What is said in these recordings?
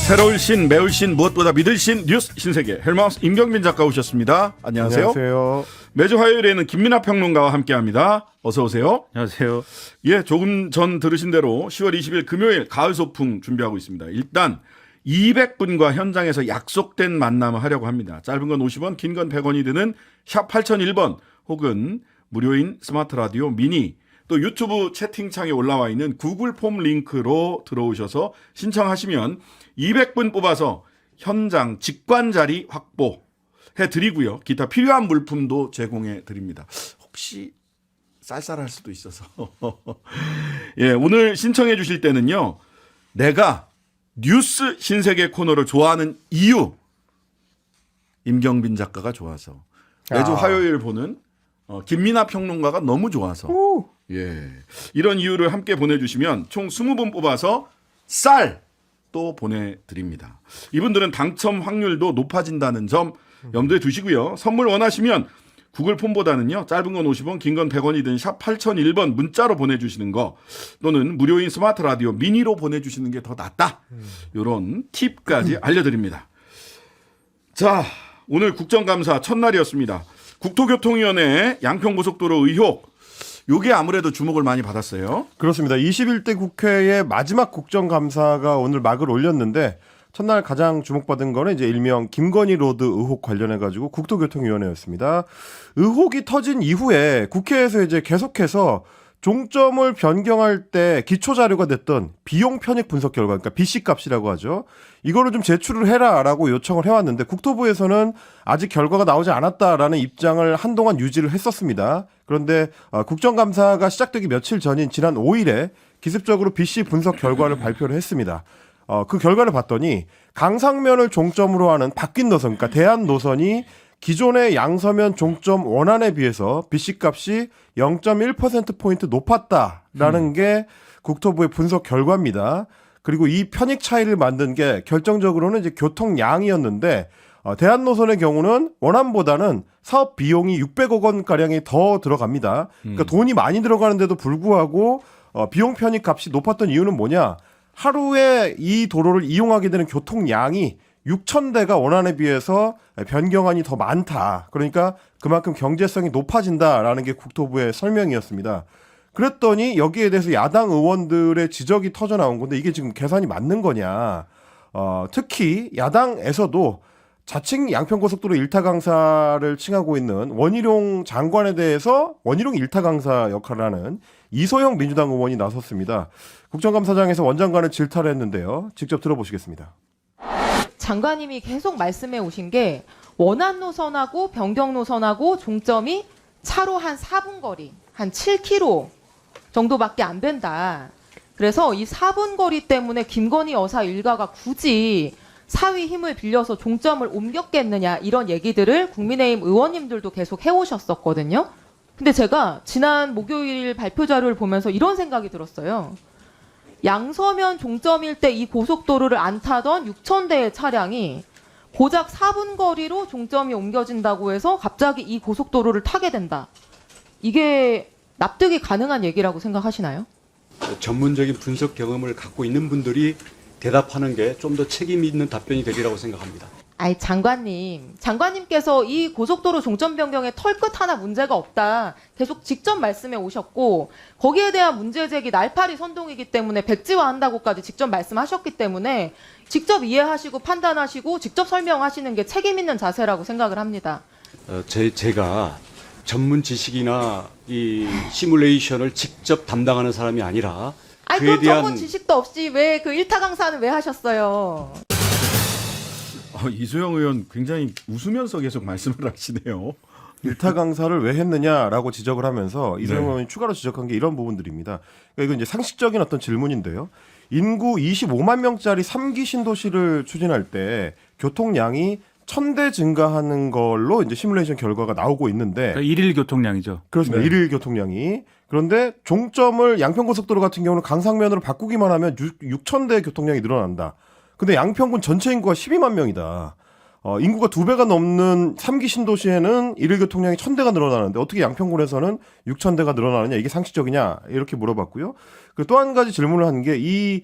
새로울 신, 매울 신, 무엇보다 믿을 신, 뉴스 신세계 헬마우스 임경빈 작가 오셨습니다. 안녕하세요. 안녕하세요. 매주 화요일에는 김민하 평론가와 함께합니다. 어서 오세요. 안녕하세요. 예, 조금 전 들으신 대로 10월 20일 금요일 가을 소풍 준비하고 있습니다. 일단 200분과 현장에서 약속된 만남을 하려고 합니다. 짧은 건 50원, 긴 건 100원이 드는 샵 8001번 혹은 무료인 스마트 라디오 미니, 또 유튜브 채팅창에 올라와 있는 구글 폼 링크로 들어오셔서 신청하시면 200분 뽑아서 현장 직관 자리 확보해 드리고요. 기타 필요한 물품도 제공해 드립니다. 혹시 쌀쌀할 수도 있어서. 예, 오늘 신청해 주실 때는요. 내가 뉴스 신세계 코너를 좋아하는 이유. 임경빈 작가가 좋아서. 매주 화요일 보는 김민하 평론가가 너무 좋아서. 예. 이런 이유를 함께 보내주시면 총 20분 뽑아서 쌀 또 보내드립니다. 이분들은 당첨 확률도 높아진다는 점 염두에 두시고요. 선물 원하시면 구글 폼보다는요. 짧은 건 50원, 긴 건 100원이 든 샵 8001번 문자로 보내주시는 거 또는 무료인 스마트 라디오 미니로 보내주시는 게 더 낫다. 이런 팁까지 알려드립니다. 자, 오늘 국정감사 첫날이었습니다. 국토교통위원회 양평고속도로 의혹. 요게 아무래도 주목을 많이 받았어요. 그렇습니다. 21대 국회의 마지막 국정감사가 오늘 막을 올렸는데 첫날 가장 주목받은 거는 이제 일명 김건희 로드 의혹 관련해 가지고 국토교통위원회였습니다. 의혹이 터진 이후에 국회에서 이제 계속해서 종점을 변경할 때 기초 자료가 됐던 비용 편익 분석 결과, 그러니까 BC 값이라고 하죠. 이거를 좀 제출을 해라라고 요청을 해왔는데 국토부에서는 아직 결과가 나오지 않았다라는 입장을 한동안 유지를 했었습니다. 그런데 국정감사가 시작되기 며칠 전인 지난 5일에 기습적으로 BC 분석 결과를 발표를 했습니다. 그 결과를 봤더니 강상면을 종점으로 하는 바뀐 노선, 그러니까 대안 노선이 기존의 양서면 종점 원안에 비해서 BC값이 0.1%포인트 높았다라는 게 국토부의 분석 결과입니다. 그리고 이 편익 차이를 만든 게 결정적으로는 이제 교통량이었는데 대안 노선의 경우는 원안보다는 사업 비용이 600억 원가량이 더 들어갑니다. 그러니까 돈이 많이 들어가는데도 불구하고 비용 편익 값이 높았던 이유는 뭐냐? 하루에 이 도로를 이용하게 되는 교통량이 6,000대가 원안에 비해서 변경안이 더 많다. 그러니까 그만큼 경제성이 높아진다라는 게 국토부의 설명이었습니다. 그랬더니 여기에 대해서 야당 의원들의 지적이 터져 나온 건데 이게 지금 계산이 맞는 거냐. 특히 야당에서도 자칭 양평고속도로 일타 강사를 칭하고 있는 원희룡 장관에 대해서 원희룡 일타 강사 역할을 하는 이소영 민주당 의원이 나섰습니다. 국정감사장에서 원장관을 질타를 했는데요. 직접 들어보시겠습니다. 장관님이 계속 말씀해 오신 게 원안 노선하고 변경 노선하고 종점이 차로 한 4분 거리, 한 7km 정도밖에 안 된다. 그래서 이 4분 거리 때문에 김건희 여사 일가가 굳이 사위 힘을 빌려서 종점을 옮겼겠느냐 이런 얘기들을 국민의힘 의원님들도 계속 해오셨었거든요. 근데 제가 지난 목요일 발표 자료를 보면서 이런 생각이 들었어요. 양서면 종점일 때 이 고속도로를 안 타던 6,000대의 차량이 고작 4분 거리로 종점이 옮겨진다고 해서 갑자기 이 고속도로를 타게 된다. 이게 납득이 가능한 얘기라고 생각하시나요? 전문적인 분석 경험을 갖고 있는 분들이 대답하는 게 좀 더 책임 있는 답변이 되리라고 생각합니다. 아이 장관님께서 이 고속도로 종점 변경에 털끝 하나 문제가 없다. 계속 직접 말씀해 오셨고 거기에 대한 문제 제기 날파리 선동이기 때문에 백지화한다고까지 직접 말씀하셨기 때문에 직접 이해하시고 판단하시고 직접 설명하시는 게 책임 있는 자세라고 생각을 합니다. 제가 전문 지식이나 이 시뮬레이션을 직접 담당하는 사람이 아니라 아니 그럼 전문 지식도 없이 왜 그 일타 강사는 왜 하셨어요? 이소영 의원 굉장히 웃으면서 계속 말씀을 하시네요. 일타 강사를 왜 했느냐라고 지적을 하면서 이소영 의원이 추가로 지적한 게 이런 부분들입니다. 그러니까 이건 이제 상식적인 어떤 질문인데요. 인구 25만 명짜리 3기 신도시를 추진할 때 교통량이 1,000대 증가하는 걸로 이제 시뮬레이션 결과가 나오고 있는데 그러니까 일일 교통량이죠. 그렇습니다. 네. 일일 교통량이. 그런데 종점을 양평고속도로 같은 경우는 강상면으로 바꾸기만 하면 6,000대 교통량이 늘어난다. 근데 양평군 전체 인구가 12만 명이다. 인구가 2배가 넘는 3기 신도시에는 일일 교통량이 1,000대가 늘어나는데 어떻게 양평군에서는 6,000대가 늘어나느냐 이게 상식적이냐 이렇게 물어봤고요. 그리고 또 한 가지 질문을 한 게 이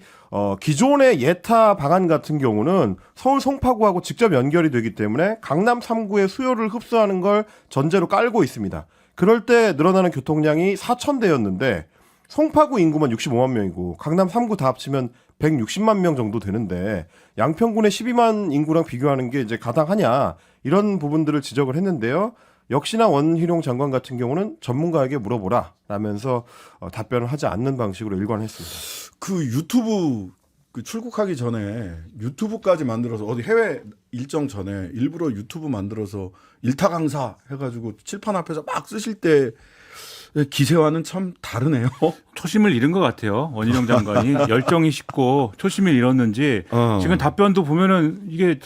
기존의 예타 방안 같은 경우는 서울 송파구하고 직접 연결이 되기 때문에 강남 3구의 수요를 흡수하는 걸 전제로 깔고 있습니다. 그럴 때 늘어나는 교통량이 4,000대였는데 송파구 인구만 65만 명이고 강남 3구 다 합치면 160만 명 정도 되는데 양평군의 12만 인구랑 비교하는 게 이제 가당하냐 이런 부분들을 지적을 했는데요. 역시나 원희룡 장관 같은 경우는 전문가에게 물어보라 라면서 답변을 하지 않는 방식으로 일관했습니다. 그 유튜브 그 출국하기 전에 유튜브까지 만들어서 어디 해외 일정 전에 일부러 유튜브 만들어서 일타 강사 해가지고 칠판 앞에서 막 쓰실 때 기세와는 참 다르네요. 초심을 잃은 것 같아요. 원희룡 장관이 열정이 식고 초심을 잃었는지 지금 답변도 보면은 이게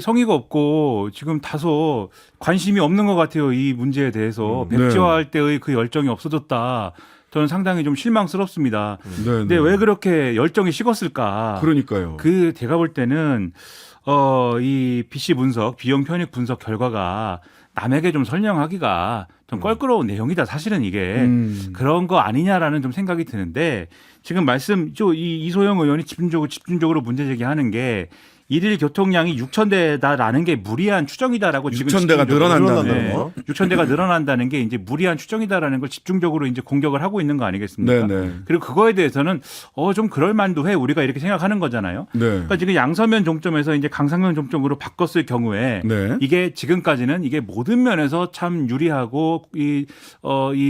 성의가 없고 지금 다소 관심이 없는 것 같아요. 이 문제에 대해서 백지화할 때의 그 열정이 없어졌다. 저는 상당히 좀 실망스럽습니다. 근데 왜 그렇게 열정이 식었을까? 그러니까요. 그 제가 볼 때는 이 BC 분석, 비용 편익 분석 결과가 남에게 좀 설명하기가 좀 껄끄러운 내용이다. 사실은 이게 그런 거 아니냐라는 좀 생각이 드는데 지금 이소영 의원이 집중적으로 문제 제기하는 게 일일 교통량이 6,000대다라는 게 무리한 추정이다라고 6,000대가 늘어난다는 거. 6,000대가 늘어난다는 게 이제 무리한 추정이다라는 걸 집중적으로 이제 공격을 하고 있는 거 아니겠습니까? 네네. 그리고 그거에 대해서는 좀 그럴 만도 해 우리가 이렇게 생각하는 거잖아요. 네. 그러니까 지금 양서면 종점에서 이제 강상면 종점으로 바꿨을 경우에 네. 이게 지금까지는 이게 모든 면에서 참 유리하고 이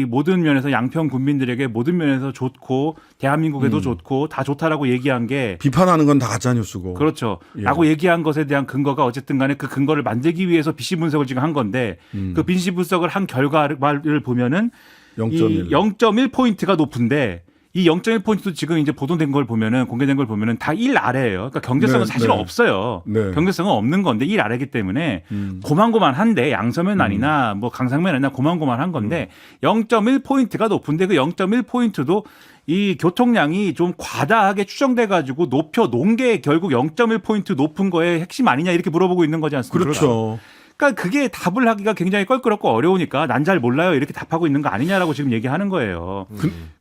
모든 면에서 양평 군민들에게 모든 면에서 좋고 대한민국에도 좋고 다 좋다라고 얘기한 게 비판하는 건 다 가짜 뉴스고. 그렇죠. 예. 라고 얘기한 것에 대한 근거가 어쨌든 간에 그 근거를 만들기 위해서 BC 분석을 지금 한 건데 그 BC 분석을 한 결과를 보면은 0.1. 이 0.1포인트가 높은데 이 0.1포인트도 지금 이제 보도된 걸 보면은 공개된 걸 보면은 다 1 아래예요. 그러니까 경제성은 네, 사실은 네. 없어요. 네. 경제성은 없는 건데 1 아래이기 때문에 고만고만한데 양서면 아니나 뭐 강상면 아니나 고만고만한 건데 0.1포인트가 높은데 그 0.1포인트도 이 교통량이 좀 과다하게 추정돼 가지고 높여 놓은 게 결국 0.1포인트 높은 거의 핵심 아니냐 이렇게 물어보고 있는 거지 않습니까? 그렇죠. 그러니까 그게 답을 하기가 굉장히 껄끄럽고 어려우니까 난 잘 몰라요 이렇게 답하고 있는 거 아니냐라고 지금 얘기하는 거예요.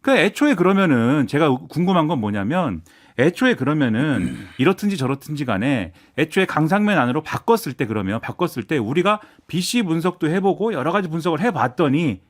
그 애초에 그러면은 제가 궁금한 건 뭐냐면 애초에 그러면은 이렇든지 저렇든지 간에 애초에 강상면 안으로 바꿨을 때 우리가 BC 분석도 해보고 여러 가지 분석을 해봤더니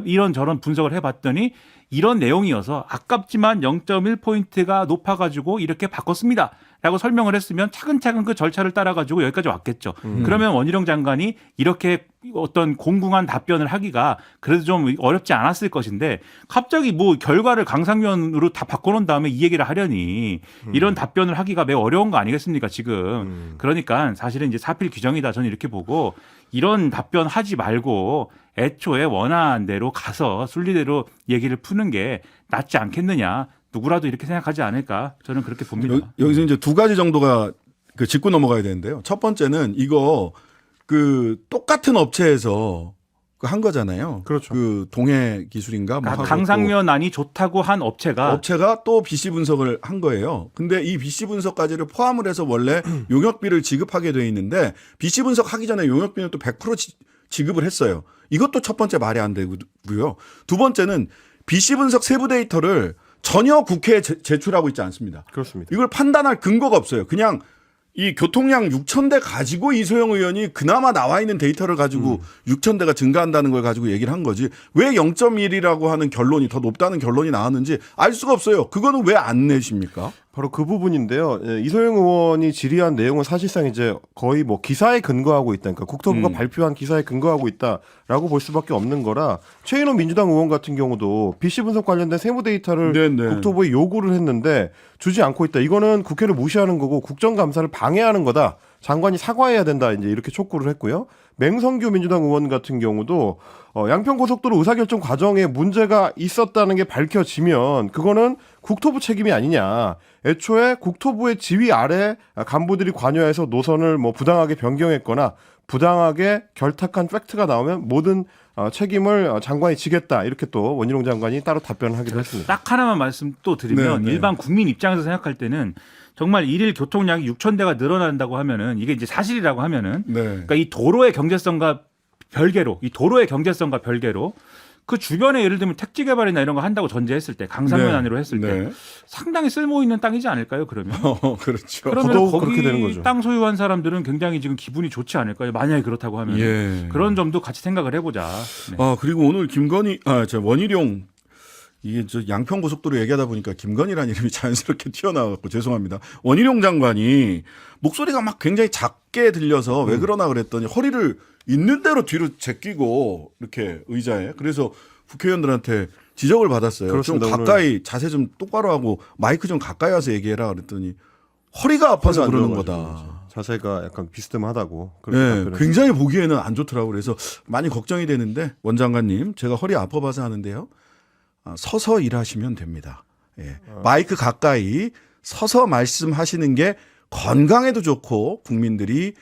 이런 저런 분석을 해봤더니 이런 내용이어서 아깝지만 0.1포인트가 높아가지고 이렇게 바꿨습니다. 라고 설명을 했으면 차근차근 그 절차를 따라가지고 여기까지 왔겠죠. 그러면 원희룡 장관이 이렇게 어떤 공공한 답변을 하기가 그래도 좀 어렵지 않았을 것인데 갑자기 뭐 결과를 강상면으로 다 바꿔놓은 다음에 이 얘기를 하려니 이런 답변을 하기가 매우 어려운 거 아니겠습니까 지금. 그러니까 사실은 이제 사필 규정이다 저는 이렇게 보고 이런 답변 하지 말고 애초에 원한 대로 가서 순리대로 얘기를 푸는 게 낫지 않겠느냐. 누구라도 이렇게 생각하지 않을까 저는 그렇게 봅니다. 여기서 이제 두 가지 정도가 그 짚고 넘어가야 되는데요. 첫 번째는 이거 그 똑같은 업체에서 한 거잖아요. 그렇죠. 그 동해 기술인가 뭐 하고 강상면안이 좋다고 한 업체가 또 BC 분석을 한 거예요. 근데 이 BC 분석까지를 포함을 해서 원래 용역비를 지급하게 돼 있는데 BC 분석하기 전에 용역비는 또 100% 지급을 했어요. 이것도 첫 번째 말이 안 되고요. 두 번째는 BC 분석 세부 데이터를 전혀 국회에 제출하고 있지 않습니다. 그렇습니다. 이걸 판단할 근거가 없어요. 그냥 이 교통량 6,000대 가지고 이소영 의원이 그나마 나와 있는 데이터를 가지고 6,000대가 증가한다는 걸 가지고 얘기를 한 거지. 왜 0.1이라고 하는 결론이 더 높다는 결론이 나왔는지 알 수가 없어요. 그거는 왜 안 내십니까? 바로 그 부분인데요. 이소영 의원이 질의한 내용은 사실상 이제 거의 뭐 기사에 근거하고 있다. 그러니까 국토부가 발표한 기사에 근거하고 있다라고 볼 수밖에 없는 거라 최인호 민주당 의원 같은 경우도 BC 분석 관련된 세무 데이터를 네네. 국토부에 요구를 했는데 주지 않고 있다. 이거는 국회를 무시하는 거고 국정감사를 방해하는 거다. 장관이 사과해야 된다. 이제 이렇게 촉구를 했고요. 맹성규 민주당 의원 같은 경우도 양평고속도로 의사결정 과정에 문제가 있었다는 게 밝혀지면 그거는 국토부 책임이 아니냐. 애초에 국토부의 지휘 아래 간부들이 관여해서 노선을 뭐 부당하게 변경했거나 부당하게 결탁한 팩트가 나오면 모든 책임을 장관이 지겠다. 이렇게 또 원희룡 장관이 따로 답변을 하기도 했습니다. 딱 하나만 말씀 또 드리면 네, 네. 일반 국민 입장에서 생각할 때는 정말 일일 교통량이 6,000대가 늘어난다고 하면은 이게 이제 사실이라고 하면은 네. 그러니까 이 도로의 경제성과 별개로 그 주변에 예를 들면 택지 개발이나 이런 거 한다고 전제했을 때 강상면 네. 안으로 했을 때 네. 상당히 쓸모 있는 땅이지 않을까요? 그러면 그렇죠. 그러면 더더욱 거기 그렇게 되는 거죠. 땅 소유한 사람들은 굉장히 지금 기분이 좋지 않을까요? 만약에 그렇다고 하면 예. 그런 점도 같이 생각을 해보자. 네. 그리고 오늘 저 원희룡 이게 저 양평 고속도로 얘기하다 보니까 김건희라는 이름이 자연스럽게 튀어나왔고 죄송합니다. 원희룡 장관이 목소리가 막 굉장히 작게 들려서 왜 그러나 그랬더니 허리를 있는 대로 뒤로 제끼고 이렇게 의자에 그래서 국회의원들한테 지적을 받았어요. 그렇습니다. 좀 가까이 자세 좀 똑바로 하고 마이크 좀 가까이 와서 얘기해라 그랬더니 허리가 아파서 안 그러는 들어가지고 거다. 그렇죠. 자세가 약간 비스듬하다고. 그렇게 네, 답변했습니다. 굉장히 보기에는 안 좋더라고요. 그래서 많이 걱정이 되는데 원 장관님 제가 허리 아파봐서 하는데요. 서서 일하시면 됩니다. 예. 마이크 가까이 서서 말씀하시는 게 건강에도 좋고 국민들이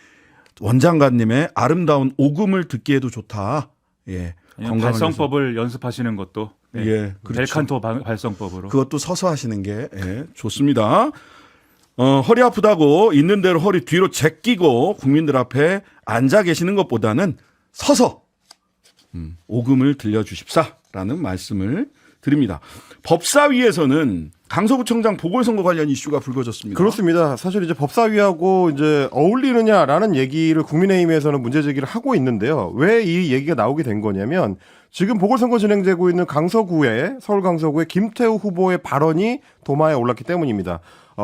원 장관님의 아름다운 오금을 듣기에도 좋다. 예. 건강을 발성법을 연습하시는 것도 네. 예, 그렇죠. 벨칸토 발성법으로. 그것도 서서 하시는 게 좋습니다. 허리 아프다고 있는 대로 허리 뒤로 제끼고 국민들 앞에 앉아 계시는 것보다는 서서 오금을 들려주십사라는 말씀을 드립니다. 법사위에서는 강서구청장 보궐선거 관련 이슈가 불거졌습니다. 그렇습니다. 사실 이제 법사위하고 이제 어울리느냐라는 얘기를 국민의힘에서는 문제 제기를 하고 있는데요. 왜 이 얘기가 나오게 된 거냐면 지금 보궐선거 진행되고 있는 서울 강서구의 김태우 후보의 발언이 도마에 올랐기 때문입니다.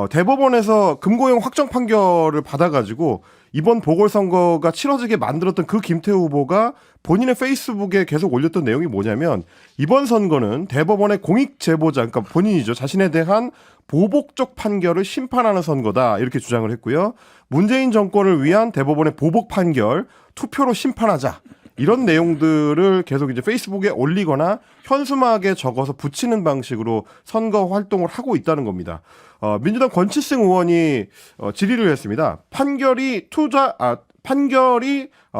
대법원에서 금고형 확정 판결을 받아가지고 이번 보궐선거가 치러지게 만들었던 그 김태우 후보가 본인의 페이스북에 계속 올렸던 내용이 뭐냐면 이번 선거는 대법원의 공익 제보자, 그러니까 본인이죠. 자신에 대한 보복적 판결을 심판하는 선거다. 이렇게 주장을 했고요. 문재인 정권을 위한 대법원의 보복 판결, 투표로 심판하자. 이런 내용들을 계속 이제 페이스북에 올리거나 현수막에 적어서 붙이는 방식으로 선거 활동을 하고 있다는 겁니다. 민주당 권치승 의원이 질의를 했습니다. 판결이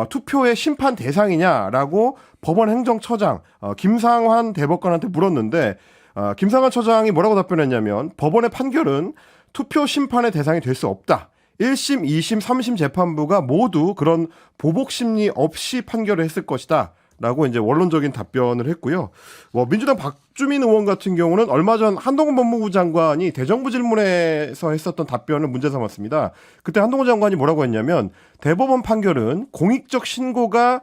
투표의 심판 대상이냐라고 법원 행정처장 김상환 대법관한테 물었는데 김상환 처장이 뭐라고 답변했냐면 법원의 판결은 투표 심판의 대상이 될 수 없다. 1심, 2심, 3심 재판부가 모두 그런 보복 심리 없이 판결을 했을 것이다. 라고 이제 원론적인 답변을 했고요. 민주당 박주민 의원 같은 경우는 얼마 전 한동훈 법무부 장관이 대정부 질문에서 했었던 답변을 문제 삼았습니다. 그때 한동훈 장관이 뭐라고 했냐면 대법원 판결은 공익적 신고가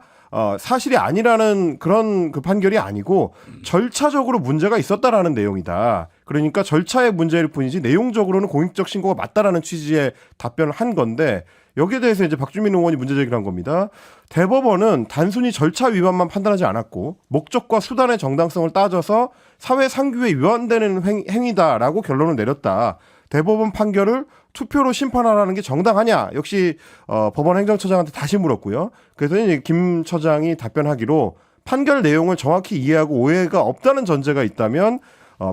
사실이 아니라는 그런 그 판결이 아니고 절차적으로 문제가 있었다라는 내용이다. 그러니까 절차의 문제일 뿐이지 내용적으로는 공익적 신고가 맞다라는 취지의 답변을 한 건데 여기에 대해서 이제 박주민 의원이 문제 제기를 한 겁니다. 대법원은 단순히 절차 위반만 판단하지 않았고 목적과 수단의 정당성을 따져서 사회 상규에 위반되는 행위다라고 결론을 내렸다. 대법원 판결을 투표로 심판하라는 게 정당하냐? 역시 법원 행정처장한테 다시 물었고요. 그래서 이제 김 처장이 답변하기로 판결 내용을 정확히 이해하고 오해가 없다는 전제가 있다면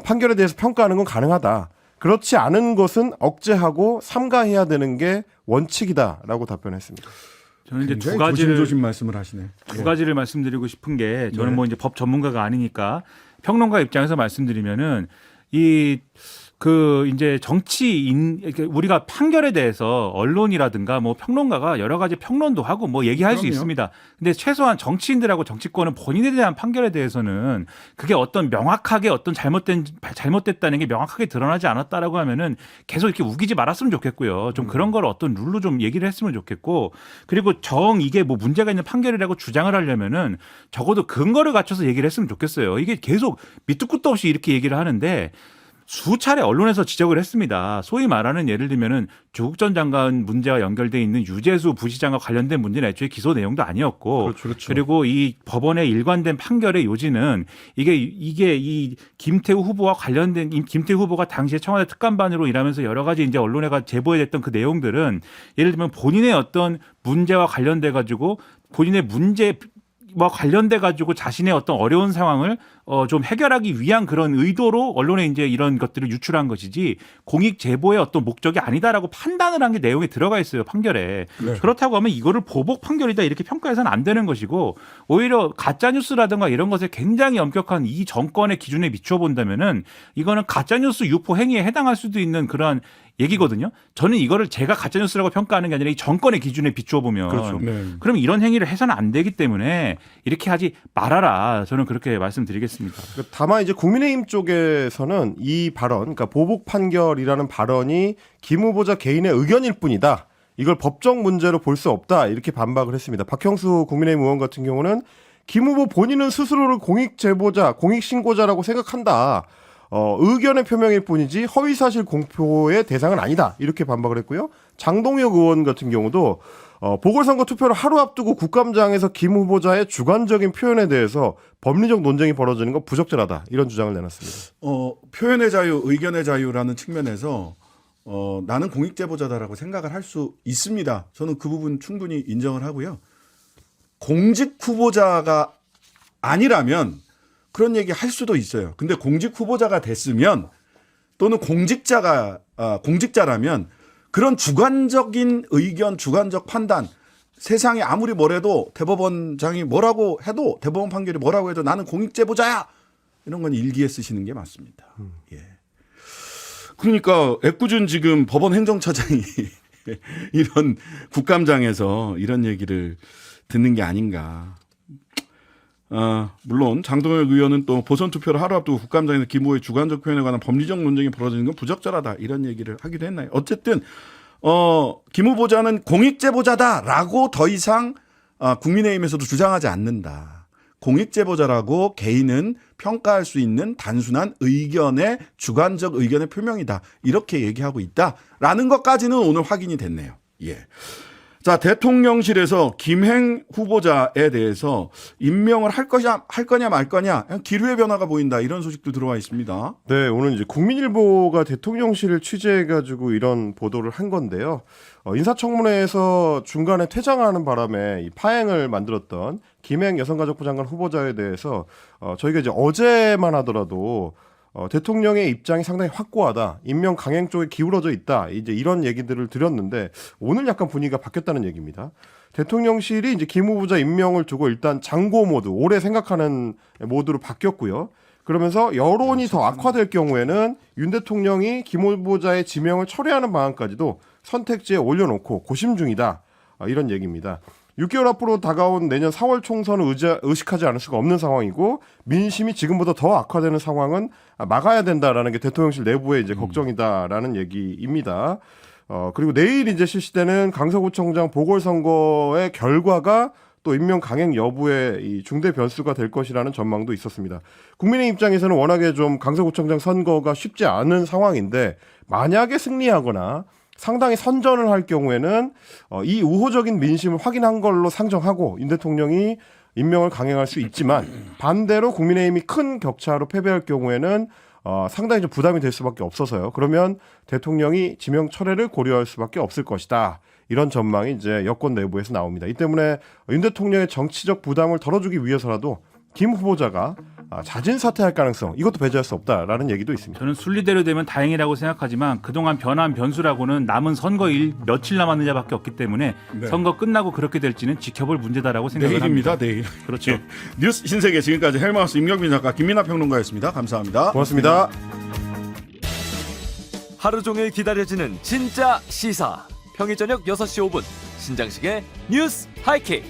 판결에 대해서 평가하는 건 가능하다. 그렇지 않은 것은 억제하고 삼가해야 되는 게 원칙이다라고 답변했습니다. 저는 이제 두 굉장히 가지를 조심조심 말씀을 하시네. 두 가지를 말씀드리고 싶은 게 저는 네. 뭐 이제 법 전문가가 아니니까 평론가 입장에서 말씀드리면은 이제 정치인 우리가 판결에 대해서 언론이라든가 뭐 평론가가 여러 가지 평론도 하고 뭐 얘기할 수 그럼요. 있습니다. 근데 최소한 정치인들하고 정치권은 본인에 대한 판결에 대해서는 그게 어떤 명확하게 어떤 잘못됐다는 게 명확하게 드러나지 않았다라고 하면은 계속 이렇게 우기지 말았으면 좋겠고요. 좀 그런 걸 어떤 룰로 좀 얘기를 했으면 좋겠고 그리고 이게 뭐 문제가 있는 판결이라고 주장을 하려면은 적어도 근거를 갖춰서 얘기를 했으면 좋겠어요. 이게 계속 밑도 끝도 없이 이렇게 얘기를 하는데 수차례 언론에서 지적을 했습니다. 소위 말하는 예를 들면은 조국 전 장관 문제와 연결돼 있는 유재수 부시장과 관련된 문제는 애초에 기소 내용도 아니었고, 그렇죠. 그리고 이 법원의 일관된 판결의 요지는 이게 이 김태우 후보와 관련된 김태우 후보가 당시에 청와대 특감반으로 일하면서 여러 가지 이제 언론에 제보해냈던 그 내용들은 예를 들면 본인의 어떤 문제와 관련돼 가지고 본인의 문제와 관련돼 가지고 자신의 어떤 어려운 상황을 좀 해결하기 위한 그런 의도로 언론에 이제 이런 것들을 유출한 것이지 공익 제보의 어떤 목적이 아니다라고 판단을 한 게 내용에 들어가 있어요, 판결에. 네. 그렇다고 하면 이거를 보복 판결이다 이렇게 평가해서는 안 되는 것이고 오히려 가짜 뉴스라든가 이런 것에 굉장히 엄격한 이 정권의 기준에 미쳐 본다면은 이거는 가짜 뉴스 유포 행위에 해당할 수도 있는 그러한 얘기거든요. 저는 이거를 제가 가짜뉴스라고 평가하는 게 아니라 이 정권의 기준에 비추어 보면 그렇죠. 네. 그럼 이런 행위를 해서는 안 되기 때문에 이렇게 하지 말아라. 저는 그렇게 말씀드리겠습니다. 다만 이제 국민의힘 쪽에서는 이 발언, 그러니까 보복 판결이라는 발언이 김 후보자 개인의 의견일 뿐이다. 이걸 법적 문제로 볼 수 없다. 이렇게 반박을 했습니다. 박형수 국민의힘 의원 같은 경우는 김 후보 본인은 스스로를 공익 제보자, 공익 신고자라고 생각한다. 의견의 표명일 뿐이지 허위사실 공표의 대상은 아니다. 이렇게 반박을 했고요. 장동혁 의원 같은 경우도 보궐선거 투표를 하루 앞두고 국감장에서 김 후보자의 주관적인 표현에 대해서 법리적 논쟁이 벌어지는 건 부적절하다. 이런 주장을 내놨습니다. 표현의 자유, 의견의 자유라는 측면에서 나는 공익제보자다라고 생각을 할 수 있습니다. 저는 그 부분 충분히 인정을 하고요. 공직 후보자가 아니라면 그런 얘기 할 수도 있어요. 근데 공직 후보자가 됐으면 또는 공직자라면 그런 주관적인 의견, 주관적 판단, 세상에 아무리 뭐래도 대법원장이 뭐라고 해도 대법원 판결이 뭐라고 해도 나는 공익제보자야! 이런 건 일기에 쓰시는 게 맞습니다. 예. 그러니까 애꿎은 지금 법원 행정처장이 이런 국감장에서 이런 얘기를 듣는 게 아닌가. 물론 장동혁 의원은 또 보선 투표를 하루 앞두고 국감장에서 김 후보의 주관적 표현에 관한 법리적 논쟁이 벌어지는 건 부적절하다 이런 얘기를 하기도 했나요? 어쨌든 김 후보자는 공익제보자다라고 더 이상 국민의힘에서도 주장하지 않는다. 공익제보자라고 개인은 평가할 수 있는 단순한 의견의 주관적 의견의 표명이다. 이렇게 얘기하고 있다라는 것까지는 오늘 확인이 됐네요. 예. 자, 대통령실에서 김행 후보자에 대해서 임명을 할 거냐 말 거냐 그냥 기류의 변화가 보인다 이런 소식도 들어와 있습니다. 네, 오늘 이제 국민일보가 대통령실을 취재해가지고 이런 보도를 한 건데요. 인사청문회에서 중간에 퇴장하는 바람에 이 파행을 만들었던 김행 여성가족부 장관 후보자에 대해서 저희가 이제 어제만 하더라도 대통령의 입장이 상당히 확고하다. 임명 강행 쪽에 기울어져 있다. 이제 이런 얘기들을 드렸는데 오늘 약간 분위기가 바뀌었다는 얘기입니다. 대통령실이 이제 김 후보자 임명을 두고 일단 장고 모드, 오래 생각하는 모드로 바뀌었고요. 그러면서 여론이 더 악화될 경우에는 윤 대통령이 김 후보자의 지명을 철회하는 방안까지도 선택지에 올려놓고 고심 중이다. 이런 얘기입니다. 6개월 앞으로 다가온 내년 4월 총선을 의식하지 않을 수가 없는 상황이고 민심이 지금보다 더 악화되는 상황은 막아야 된다라는 게 대통령실 내부의 이제 걱정이다라는 얘기입니다. 그리고 내일 이제 실시되는 강서구청장 보궐선거의 결과가 또 임명 강행 여부의 이 중대 변수가 될 것이라는 전망도 있었습니다. 국민의 입장에서는 워낙에 좀 강서구청장 선거가 쉽지 않은 상황인데 만약에 승리하거나 상당히 선전을 할 경우에는 이 우호적인 민심을 확인한 걸로 상정하고 윤 대통령이 임명을 강행할 수 있지만 반대로 국민의힘이 큰 격차로 패배할 경우에는 상당히 좀 부담이 될 수밖에 없어서요. 그러면 대통령이 지명 철회를 고려할 수밖에 없을 것이다. 이런 전망이 이제 여권 내부에서 나옵니다. 이 때문에 윤 대통령의 정치적 부담을 덜어주기 위해서라도 김 후보자가 자진 사퇴할 가능성 이것도 배제할 수 없다라는 얘기도 있습니다. 저는 순리대로 되면 다행이라고 생각하지만 그동안 변한 변수라고는 남은 선거일 며칠 남았느냐밖에 없기 때문에 네. 선거 끝나고 그렇게 될지는 지켜볼 문제다라고 생각을 내일입니다. 합니다. 내일. 그렇죠. 예. 뉴스 신세계 지금까지 헬마우스 임경빈 작가 김민하 평론가였습니다. 감사합니다. 고맙습니다. 하루 종일 기다려지는 진짜 시사. 평일 저녁 6시 5분 신장식의 뉴스 하이킥.